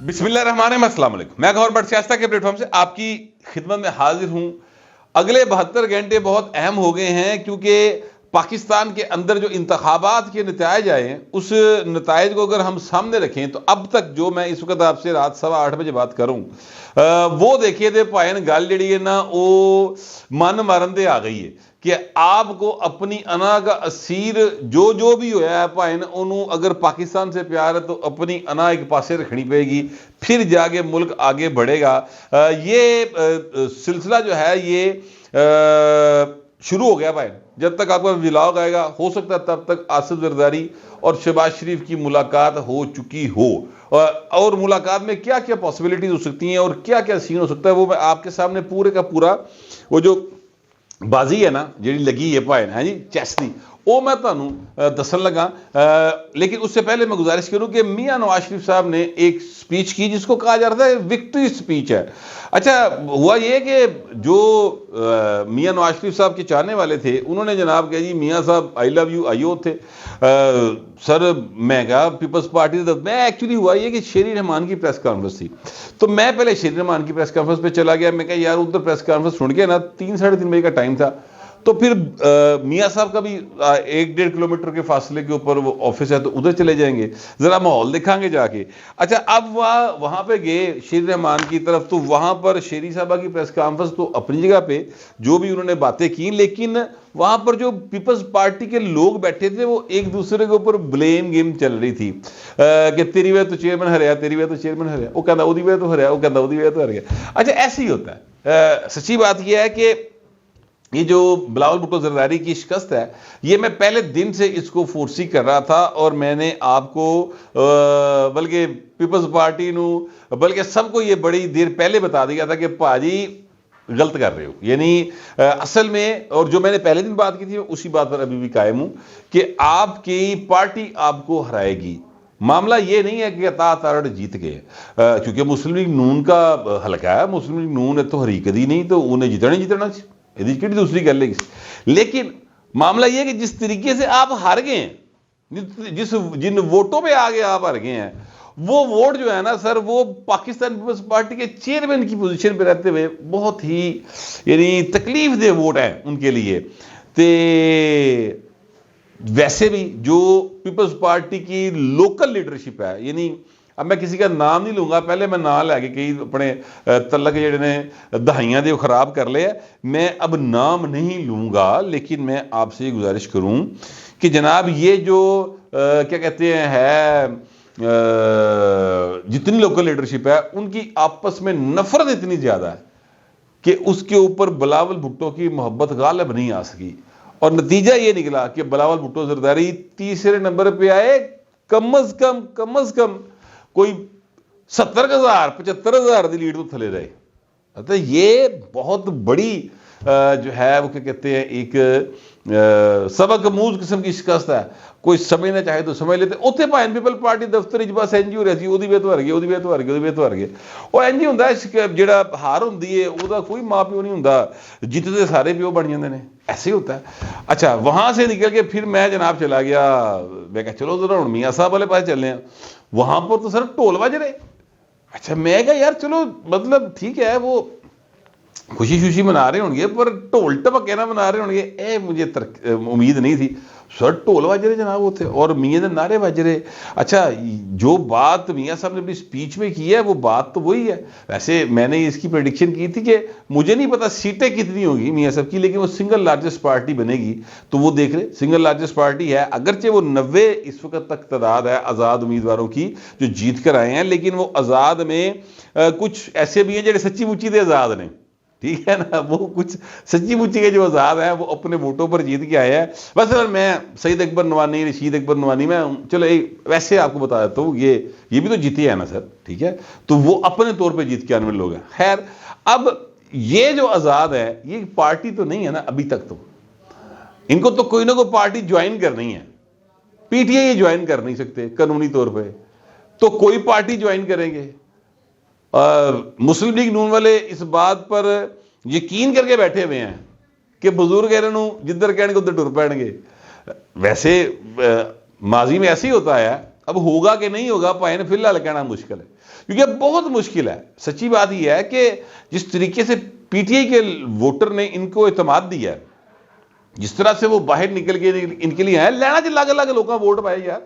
بسم اللہ الرحمن الرحیم، السلام علیکم۔ میں گور بٹ سیاستہ کے پلیٹ فارم سے آپ کی خدمت میں حاضر ہوں۔ اگلے 72 گھنٹے بہت اہم ہو گئے ہیں، کیونکہ پاکستان کے اندر جو انتخابات کے نتائج آئے ہیں، اس نتائج کو اگر ہم سامنے رکھیں تو اب تک جو میں اس وقت آپ سے رات 8:15 بجے بات کروں وہ دیکھیے دے پائن گل جڑی ہے نا، وہ من مارن دے آ گئی ہے کہ آپ کو اپنی انا کا اسیر جو بھی ہویا ہے پائن انہوں اگر پاکستان سے پیار ہے تو اپنی انا ایک پاسے رکھنی پڑے گی، پھر جا کے ملک آگے بڑھے گا۔ یہ سلسلہ جو ہے یہ شروع ہو گیا بھائی۔ جب تک آپ کا ولاگ آئے گا ہو سکتا ہے تب تک آصف زرداری اور شہباز شریف کی ملاقات ہو چکی ہو، اور ملاقات میں کیا کیا پاسبلٹیز ہو سکتی ہیں اور کیا کیا سین ہو سکتا ہے وہ میں آپ کے سامنے پورے کا پورا وہ جو بازی ہے نا جیڑی لگی ہے پائے نا جی چیس دی، وہ میں تمہیں دسن لگا۔ لیکن اس سے پہلے میں گزارش کروں کہ میاں نواز شریف صاحب نے ایک سپیچ کی جس کو کہا جاتا ہے وکٹری سپیچ ہے۔ اچھا ہوا یہ کہ جو میاں نواز شریف صاحب کے چاہنے والے تھے انہوں نے جناب کہا جی میاں صاحب آئی لو یو آئیو تھے سر، میں کہا پیپلز پارٹی میں ایکچولی ہوا یہ کہ شیری رحمان کی پریس کانفرنس تھی، تو میں پہلے شیری رحمان کی پریس کانفرنس پہ چلا گیا۔ میں کہا یار ادھر پریس کانفرنس سن کے نا 3-3:30 بجے کا ٹائم تھا، تو پھر میاں صاحب کا بھی 1-1.5 کلومیٹر کے فاصلے کے اوپر وہ آفس ہے، تو ادھر چلے جائیں گے، ذرا ماحول دکھائیں گے جا کے۔ اچھا اب وہاں پہ گئے شیری رحمان کی طرف، تو وہاں پر شیری صاحبہ کی پریس کانفرنس تو اپنی جگہ پہ جو بھی انہوں نے باتیں کی، لیکن وہاں پر جو پیپلز پارٹی کے لوگ بیٹھے تھے وہ ایک دوسرے کے اوپر بلیم گیم چل رہی تھی کہ تیری وجہ تو چیئرمین ہریا، تیری وجہ تو چیئرمین ہریا، وہ کہنا وہ دی وجہ تو ہریا، وہ کہنا وہ دی وجہ تو ہر گیا۔ اچھا ایسے ہی ہوتا ہے۔ سچی بات یہ ہے کہ یہ جو بلاول بھٹو زرداری کی شکست ہے، یہ میں پہلے دن سے اس کو فورسی کر رہا تھا، اور میں نے آپ کو بلکہ پیپلز پارٹی نو بلکہ سب کو یہ بڑی دیر پہلے بتا دیا تھا کہ پاجی غلط کر رہے ہو۔ یعنی اصل میں، اور جو میں نے پہلے دن بات کی تھی اسی بات پر ابھی بھی قائم ہوں کہ آپ کی پارٹی آپ کو ہرائے گی۔ معاملہ یہ نہیں ہے کہ عطا تارڑ جیت گئے، کیونکہ مسلم لیگ نون کا حلقہ ہے، مسلم لیگ نون ہے تو حریک دی نہیں، تو انہیں جیتنا یہ دوسری گل ہے۔ لیکن معاملہ یہ ہے کہ جس طریقے سے آپ ہار گئے ہیں، جن ووٹوں پہ آگے آپ ہار گئے ہیں، وہ ووٹ جو ہے نا سر، وہ پاکستان پیپلز پارٹی کے چیئرمین کی پوزیشن پہ رہتے ہوئے بہت ہی یعنی تکلیف دہ ووٹ ہیں ان کے لیے۔ تے ویسے بھی جو پیپلز پارٹی کی لوکل لیڈرشپ ہے، یعنی اب میں کسی کا نام نہیں لوں گا، پہلے میں نام لے کے کئی اپنے تعلق جڑے نے دہائیاں دے خراب کر لے، میں اب نام نہیں لوں گا، لیکن میں آپ سے یہ گزارش کروں کہ جناب یہ جو کیا کہتے ہیں جتنی لوکل لیڈرشپ ہے ان کی آپس میں نفرت اتنی زیادہ ہے کہ اس کے اوپر بلاول بھٹو کی محبت غالب نہیں آ سکی، اور نتیجہ یہ نکلا کہ بلاول بھٹو زرداری تیسرے نمبر پہ آئے، کم از کم کوئی 70,000 75,000 دی لیڈ تو تھلے رہے۔ یہ بہت بڑی جو ہے وہ کیا کہتے ہیں ایک سبق اموز قسم کی شکست ہے۔ کوئی سمجھنا چاہے تو سمجھ لیتے، اتنے بھائی پیپل پارٹی دفتر بس این جی ہو رہا سی، وہ تو ہر گئے، وہ تو ہر گئے، وہ تو ہر گئے۔ وہ این جی ہوں جڑا ہار ہوں وہ کوئی ماں پیو نہیں ہوں، جیتتے سارے پیو بن جاتے ہیں، ایسے ہی ہوتا ہے۔ اچھا وہاں سے نکل کے پھر میں جناب چلا گیا، میں کہا چلو ذرا ہوں میاں صاحب والے پاس چلے ہیں، وہاں پر تو سر ٹول بج رہے۔ اچھا میں کہا یار چلو مطلب ٹھیک ہے وہ خوشی منا رہے ہوں گے، پر ٹول ٹپکے نہ منا رہے ہوں گے، مجھے امید نہیں تھی۔ سر ٹول بج رہے جناب وہ تھے، اور میاں دے نعرے بج رہے۔ اچھا جو بات میاں صاحب نے اپنی سپیچ میں کی ہے وہ بات تو وہی ہے۔ ویسے میں نے اس کی پریڈکشن کی تھی کہ مجھے نہیں پتا سیٹیں کتنی ہوگی میاں صاحب کی، لیکن وہ سنگل لارجسٹ پارٹی بنے گی، تو وہ دیکھ رہے سنگل لارجسٹ پارٹی ہے، اگرچہ وہ 90 اس وقت تک تعداد ہے آزاد امیدواروں کی جو جیت کر آئے ہیں، لیکن وہ آزاد میں کچھ ایسے بھی ہیں جڑے سچی مچی دے آزاد نے، ٹھیک ہے نا، وہ کچھ سچی مچی کے جو آزاد ہیں وہ اپنے ووٹوں پر جیت کے آئے ہیں۔ بس میں سعید اکبر نوانی، رشید اکبر نوانی، میں چلو ویسے آپ کو بتا دیتا ہوں یہ بھی تو جیتے ہیں نا سر، ٹھیک ہے، تو وہ اپنے طور پہ جیت کے آنے والے لوگ ہیں۔ خیر اب یہ جو آزاد ہے یہ پارٹی تو نہیں ہے نا ابھی تک، تو ان کو تو کوئی نہ کوئی پارٹی جوائن کرنی ہے، پی ٹی آئی یہ جوائن کر نہیں سکتے قانونی طور پہ، تو کوئی پارٹی جوائن کریں گے۔ مسلم لیگ نون والے اس بات پر یقین کر کے بیٹھے ہوئے ہیں کہ بزرگ جدھر کہنے گے ادھر ٹر پڑیں گے۔ ویسے ماضی میں ایسے ہی ہوتا ہے اب ہوگا کہ نہیں ہوگا پائیں فی الحال کہنا مشکل ہے، کیونکہ بہت مشکل ہے. سچی بات یہ ہے کہ جس طریقے سے پی ٹی آئی کے ووٹر نے ان کو اعتماد دیا ہے، جس طرح سے وہ باہر نکل کے ان کے لیے آئے، لینا جی الگ الگ لوگوں ووٹ پائے یار،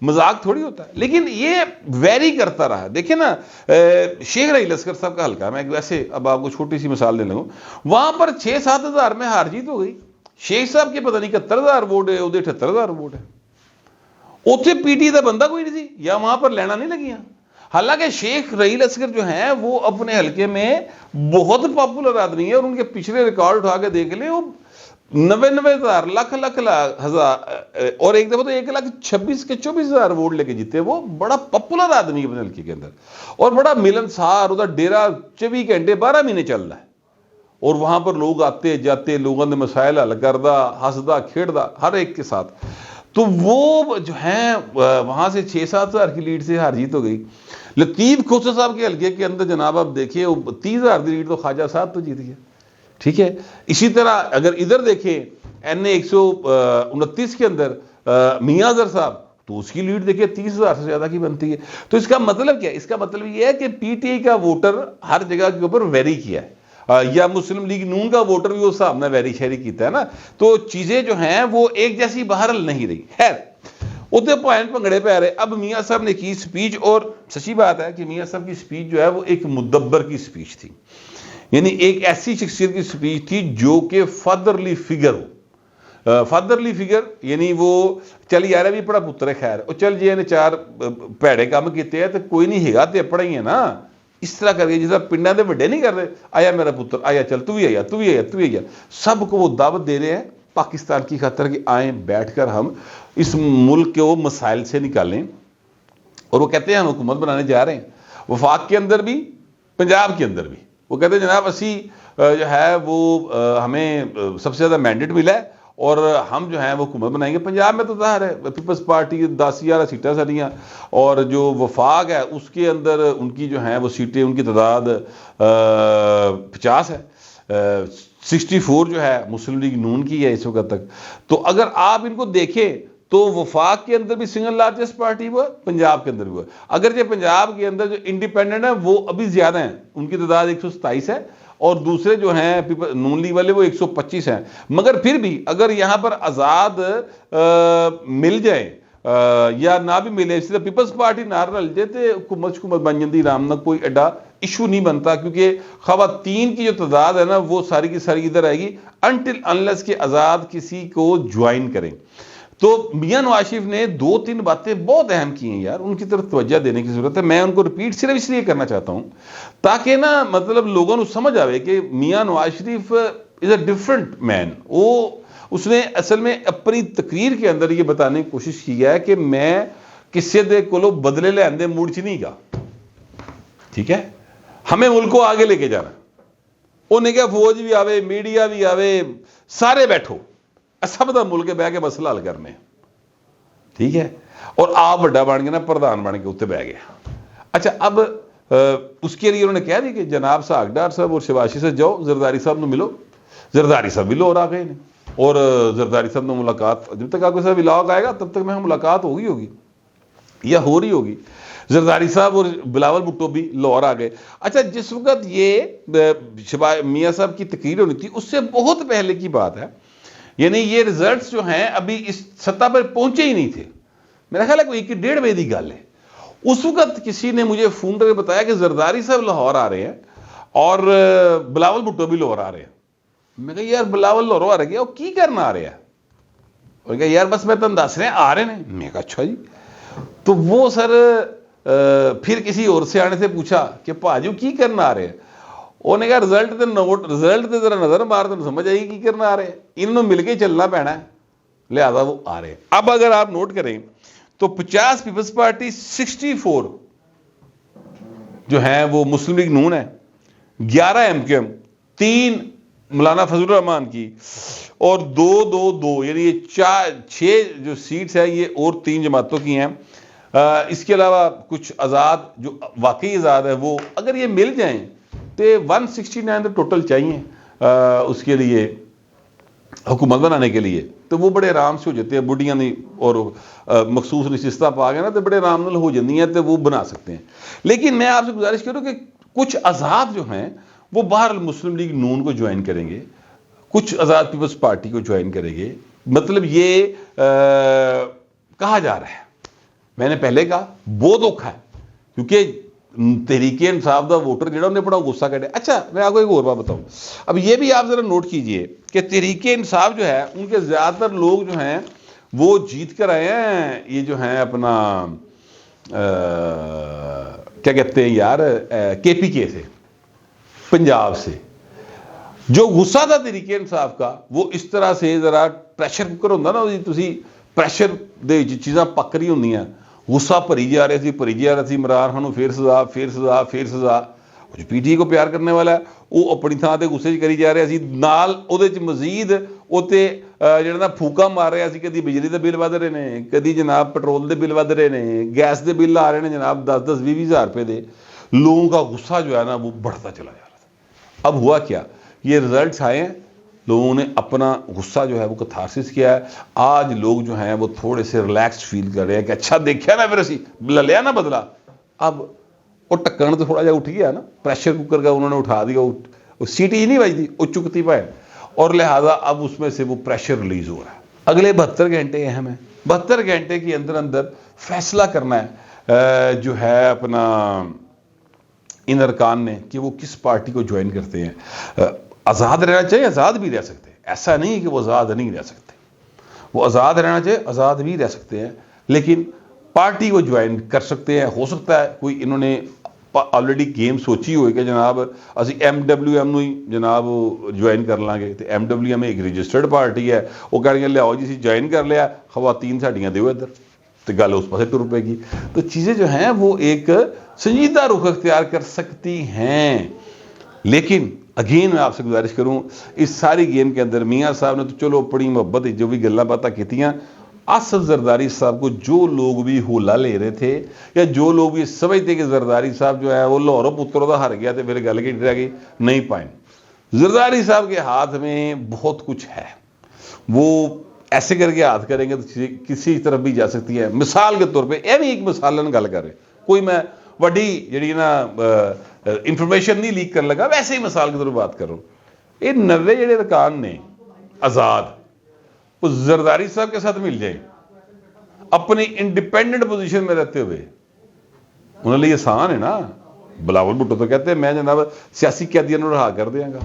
مذاق تھوڑی ہوتا ہے. لیکن یہ ویری کرتا رہا. دیکھیں نا شیخ رئی لشکر صاحب کا حلقہ، میں ویسے اب آپ کو چھوٹی سی مثال دے لوں، وہاں پر 6-7 ہزار میں ہار جیت ہو گئی. شیخ صاحب کے پتہ نہیں 71,000 ووٹ ہے، ادھر 78,000 ووٹ ہے. اتنے پی ٹی کا بندہ کوئی نہیں سی، یا وہاں پر لینا نہیں لگیاں. حالانکہ شیخ رئی لشکر جو ہیں وہ اپنے حلقے میں بہت پاپولر آدمی ہے، اور ان کے پچھلے ریکارڈ اٹھا کے دیکھ لیں، وہ 90,000 لاکھ ہزار، اور ایک دفعہ تو 1,26,000 ووٹ لے کے جیتے. وہ بڑا پاپولر آدمی ہے اپنے حلقے کے اندر، اور بڑا ملنسار. ادھر ڈیرا 24 گھنٹے 12 مہینے چل رہا ہے، اور وہاں پر لوگ آتے جاتے، لوگوں نے مسائل حل کردہ، ہسدا کھیڑدا ہر ایک کے ساتھ. تو وہ جو ہیں وہاں سے 6-7 ہزار کی لیڈ سے ہار جیت ہو گئی. لطیف کھوسر صاحب کے حلقے کے اندر جناب آپ دیکھیں 30,000 کی لیڈ تو خواجہ صاحب تو جیت گیا. ٹھیک ہے. اسی طرح اگر ادھر دیکھیں این اے 129 کے اندر میاں اظہر صاحب، تو اس کی لیڈ دیکھیں 30,000 سے زیادہ کی بنتی ہے. تو اس کا مطلب کیا ہے؟ اس کا مطلب یہ ہے کہ پی ٹی آئی کا ووٹر ہر جگہ کے اوپر ویری کیا ہے، یا مسلم لیگ نون کا ووٹر بھی اس حساب نے ویری شیری کیتا ہے نا. تو چیزیں جو ہیں وہ ایک جیسی بہرحال نہیں رہی. خیر اتنے پوائنٹ پنگڑے پہ آ رہے. اب میاں صاحب نے کی سپیچ، اور سچی بات ہے کہ میاں صاحب کی سپیچ جو ہے وہ ایک مدبر کی سپیچ تھی، یعنی ایک ایسی شخصیت کی سپیچ تھی جو کہ فادرلی فگر ہو. فادرلی فگر یعنی وہ چل یار بھی پڑا پتر ہے، خیر وہ چل جی نے 4 پیڑے کام کیتے ہیں تو کوئی نہیں ہے گا تے پڑا ہی ہے نا. اس طرح کر کے جس طرح پنڈا دے وڈے نہیں کر رہے، آیا میرا پتر آیا، چل تو بھی آیا، تو بھی آیا، تو بھی آیا. سب کو وہ دعوت دے رہے ہیں پاکستان کی خاطر کہ آئیں بیٹھ کر ہم اس ملک کے وہ مسائل سے نکالیں. اور وہ کہتے ہیں ہم حکومت بنانے جا رہے ہیں، وفاق کے اندر بھی پنجاب کے اندر بھی. وہ کہتے ہیں جناب اسی جو ہے وہ ہمیں سب سے زیادہ مینڈیٹ ملا ہے، اور ہم جو ہیں وہ حکومت بنائیں گے. پنجاب میں تو ظاہر ہے پیپلز پارٹی 10-11 سیٹیں سڑیاں، اور جو وفاق ہے اس کے اندر ان کی جو ہیں وہ سیٹیں، ان کی تعداد 50 ہے. 64 جو ہے مسلم لیگ نون کی ہے اس وقت تک. تو اگر آپ ان کو دیکھیں تو وفاق کے اندر بھی سنگل لارجسٹ پارٹی وہ ہے، پنجاب کے اندر بھی وہ ہے. اگرچہ پنجاب کے اندر جو انڈیپینڈنٹ ہیں وہ ابھی زیادہ ہیں، ان کی تعداد 127 ہے، اور دوسرے جو ہیں نون لیگ والے وہ 125 ہیں. مگر پھر بھی اگر یہاں پر آزاد مل جائیں یا نہ بھی ملے، اس طرح پیپلز پارٹی نہ رل جائے تو حکومت بن جاتی آرام نہ، کوئی ایڈا ایشو نہیں بنتا. کیونکہ خواتین کی جو تعداد ہے نا وہ ساری کی ساری ادھر آئے گی انٹل انلیس کہ آزاد کسی کو جوائن کریں. تو میاں نواز شریف نے 2-3 باتیں بہت اہم کی ہیں یار، ان کی طرف توجہ دینے کی ضرورت ہے. میں ان کو ریپیٹ صرف اس لیے کرنا چاہتا ہوں تاکہ نا مطلب لوگوں کو سمجھ آوے کہ میاں نواز شریف از اے ڈفرنٹ مین. اس نے اصل میں اپنی تقریر کے اندر یہ بتانے کی کوشش کی ہے کہ میں کسی دے کولو بدلے لے آندے موڈ چ نہیں گا. ٹھیک ہے، ہمیں ملک کو آگے لے کے جانا. انہیں کہا فوج بھی آوے، میڈیا بھی آوے، سارے بیٹھو، سب دا ملک بہ کے مسئلہ حل کرنے. ٹھیک ہے، اور آپ بڑا بن گیا نا، پردھان بن کے اتنے بہ گیا. اچھا اب اس کے لیے انہوں نے کہہ دی کہ جناب ساگ ڈار صاحب اور شباشی سے جاؤ زرداری صاحب نے ملو. زرداری صاحب بھی لاہور آ گئے نے، اور زرداری صاحب نے ملاقات، جب تک آپ کے ساتھ علاقہ آئے گا تب تک میں ملاقات ہوگی یا ہو رہی ہوگی. زرداری صاحب اور بلاول بھٹو بھی لاہور آ گئے. اچھا جس وقت یہ میاں صاحب کی تقریر ہونی تھی اس سے بہت پہلے کی بات ہے، یعنی یہ ریزلٹس جو ہیں ابھی اس سطح پر پہنچے ہی نہیں تھے. میرا خیال ہے کوئی 1-1.5 بجے کی گل ہے. اس وقت کسی نے مجھے فون کر کے بتایا کہ زرداری صاحب لاہور آ رہے ہیں اور بلاول بھٹو بھی لاہور آ رہے ہیں. میں کہا یار بلاول لاہور آ رہے ہیں اور کی کرنا آ رہے ہیں؟ اور کہا یار بس میں تم دس رہے ہیں آ رہے ہیں. میں کہا اچھا جی. تو وہ سر پھر کسی اور سے آنے سے پوچھا کہ پاجو کی کرنا آ رہے ہیں؟ انہوں نے کہا رزلٹ تے ذرا نظر مار تو سمجھ آئی کی کرنا آ رہے ہیں، انہوں مل کے چلنا پینا ہے، لہذا وہ آ رہے ہیں. اب اگر آپ نوٹ کریں تو 50 پیپلز پارٹی، 64 جو ہیں وہ مسلم لیگ نون ہے، 11 ایم کیو ایم، 3 مولانا فضل الرحمان کی، اور 2 یعنی یہ 6 جو سیٹس ہیں یہ اور 3 جماعتوں کی ہیں. اس کے علاوہ کچھ آزاد جو واقعی آزاد ہے وہ اگر یہ مل جائیں تو 169 ٹوٹل چاہیے اس کے لیے حکومت بنانے کے لیے. تو وہ بڑے آرام سے ہو جاتے ہیں, بڑھیاں نہیں اور مخصوص نشستہ پا گئے نا تو بڑے آرام نال ہو جاتی ہیں تو وہ بنا سکتے ہیں. لیکن میں آپ سے گزارش کروں کہ کچھ آزاد جو ہیں وہ باہر مسلم لیگ نون کو جوائن کریں گے, کچھ آزاد پیپلز پارٹی کو جوائن کریں گے. مطلب یہ کہا جا رہا ہے, میں نے پہلے کہا بہت اوکھا ہے کیونکہ تحریک انصاف دا ووٹر جڑا انہیں بڑا غصہ کرے. اچھا میں آپ کو ایک اور بات بتاؤں, اب یہ بھی آپ ذرا نوٹ کیجئے کہ تحریک انصاف جو ہے ان کے زیادہ تر لوگ جو ہیں وہ جیت کر آئے ہیں, یہ جو ہیں اپنا کیا کہتے ہیں یار کے پی کے سے, پنجاب سے. جو غصہ تھا تحریک انصاف کا وہ اس طرح سے ذرا پریشر کوکر ہوتا نا جی, تسی پریشر دے چیزاں پک رہی ہوندی ہیں, غصہ بھری جا رہے سی عمران خان پھر سزا پھر سزا پھر سزا. جو پی ٹی آئی کو پیار کرنے والا ہے وہ اپنی تھان تے غصے کری جا رہا سی, نال اودے چ مزید اوتے جڑا نا پھوکا مار رہا سی, کدی بجلی دے بل ود رہے نے, کدی جناب پٹرول دے بل ود رہے نے, گیس دے بل آ رہے ہیں جناب 10-10 20 ہزار روپے دے. لوگوں کا غصہ جو ہے نا وہ بڑھتا چلا جا رہا تھا. اب ہوا کیا, یہ رزلٹس آئے ہیں, لوگوں نے اپنا غصہ جو ہے وہ کتھارسس کیا ہے. آج لوگ جو ہیں وہ تھوڑے سے ریلیکسڈ فیل کر رہے ہیں کہ اچھا دیکھا نا پھر اسی لیا نا بدلا. اب وہ ٹکن تو تھوڑا جا اٹھ گیا نا, پریشر کوکر کا انہوں نے اٹھا دیا, وہ سیٹی ہی نہیں بجتی, وہ چکتی پائے, اور لہٰذا اب اس میں سے وہ پریشر ریلیز ہو رہا ہے. اگلے 72 گھنٹے اہم ہیں. 72 گھنٹے کے اندر اندر فیصلہ کرنا ہے جو ہے اپنا ان ارکان نے کہ وہ کس پارٹی کو جوائن کرتے ہیں. آزاد رہنا چاہیے, آزاد بھی رہ سکتے ہیں, ایسا نہیں کہ وہ آزاد نہیں رہ سکتے, وہ آزاد رہنا چاہیے, آزاد بھی رہ سکتے ہیں, لیکن پارٹی کو جوائن کر سکتے ہیں. ہو سکتا ہے کوئی انہوں نے آلریڈی گیم سوچی ہوئی کہ جناب اسی MWM نو ہی جناب جوائن کر لیں گے, تو MWM ایک رجسٹرڈ پارٹی ہے, وہ کہیں گے لیاؤ جی جوائن کر لیا, خواتین ساڑیاں دیو ادھر, تو گل اس پاسے ٹر پے گی. تو چیزیں جو ہیں وہ ایک سنجیدہ رخ اختیار کر سکتی ہیں. لیکن اگین میں آپ سے گزارش کروں, اس ساری گیم کے اندر میاں صاحب نے تو چلو اپنی محبت جو بھی گلاں باتاں کیتیاں, آصف زرداری صاحب کو جو لوگ بھی ہولا لے رہے تھے یا جو لوگ بھی سمجھتے کہ زرداری صاحب جو ہے وہ لاہور پتروں کا ہر گیا تو پھر گل کی رہ گئی, نہیں پائیں. زرداری صاحب کے ہاتھ میں بہت کچھ ہے, وہ ایسے کر کے ہاتھ کریں گے تو کسی طرف بھی جا سکتی ہے. مثال کے طور پہ یہ بھی ایک مثالن گل کر رہے, کوئی میں وڈی جڑی نا انفارمیشن نہیں لیک کر لگا, ویسے ہی مثال کے طور پہ بات کروں. یہ 90 جڑے رکان نے آزاد, وہ زرداری صاحب کے ساتھ مل جائیں اپنی انڈیپینڈنٹ پوزیشن میں رہتے ہوئے. انہوں نے یہ آسان ہے نا, بلاول بھٹو تو کہتے ہیں میں جناب سیاسی قیدیوں کو رہا کر دیا گا,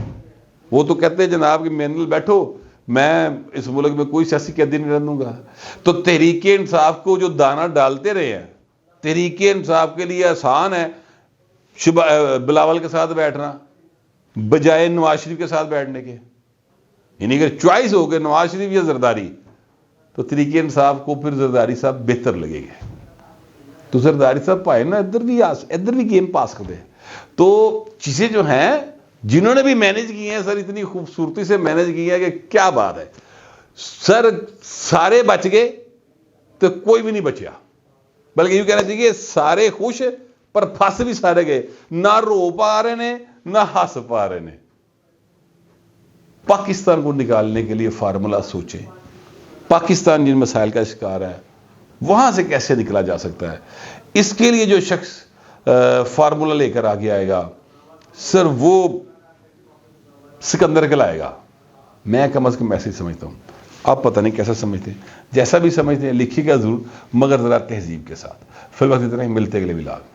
وہ تو کہتے ہیں جناب کہ میرے نال بیٹھو, میں اس ملک میں کوئی سیاسی قیدی نہیں رہوں گا. تو تحریک انصاف کو جو دانہ ڈالتے رہے ہیں, تحریک انصاف کے لیے آسان ہے بلاول کے ساتھ بیٹھنا بجائے نواز شریف کے ساتھ بیٹھنے کے. یعنی اگر چوائس ہو گئے نواز شریف یا زرداری, تو تحریک انصاف کو پھر زرداری صاحب بہتر لگے گا. تو زرداری صاحب پائے نا ادھر بھی گیم پاس کر دے. تو چیزیں جو ہیں جنہوں نے بھی مینج کی ہیں سر, اتنی خوبصورتی سے مینج کی ہے کہ کیا بات ہے سر. سارے بچ گئے تو کوئی بھی نہیں بچیا, بلکہ یوں کہنا چاہیے سارے خوش پر پھنس بھی سارے گئے, نہ رو پا رہے نے نہ ہنس پا رہے نے. پاکستان کو نکالنے کے لیے فارمولا سوچیں. پاکستان جن مسائل کا شکار ہے وہاں سے کیسے نکلا جا سکتا ہے, اس کے لیے جو شخص فارمولا لے کر آگے آئے گا سر وہ سکندر کہلائے گا. میں کم از کم ایسے ہی سمجھتا ہوں, آپ پتہ نہیں کیسا سمجھتے ہیں, جیسا بھی سمجھتے ہیں لکھیے گا ضرور, مگر ذرا تہذیب کے ساتھ. فی الوقت اتنا ہی, ملتے اگلے ولاگ.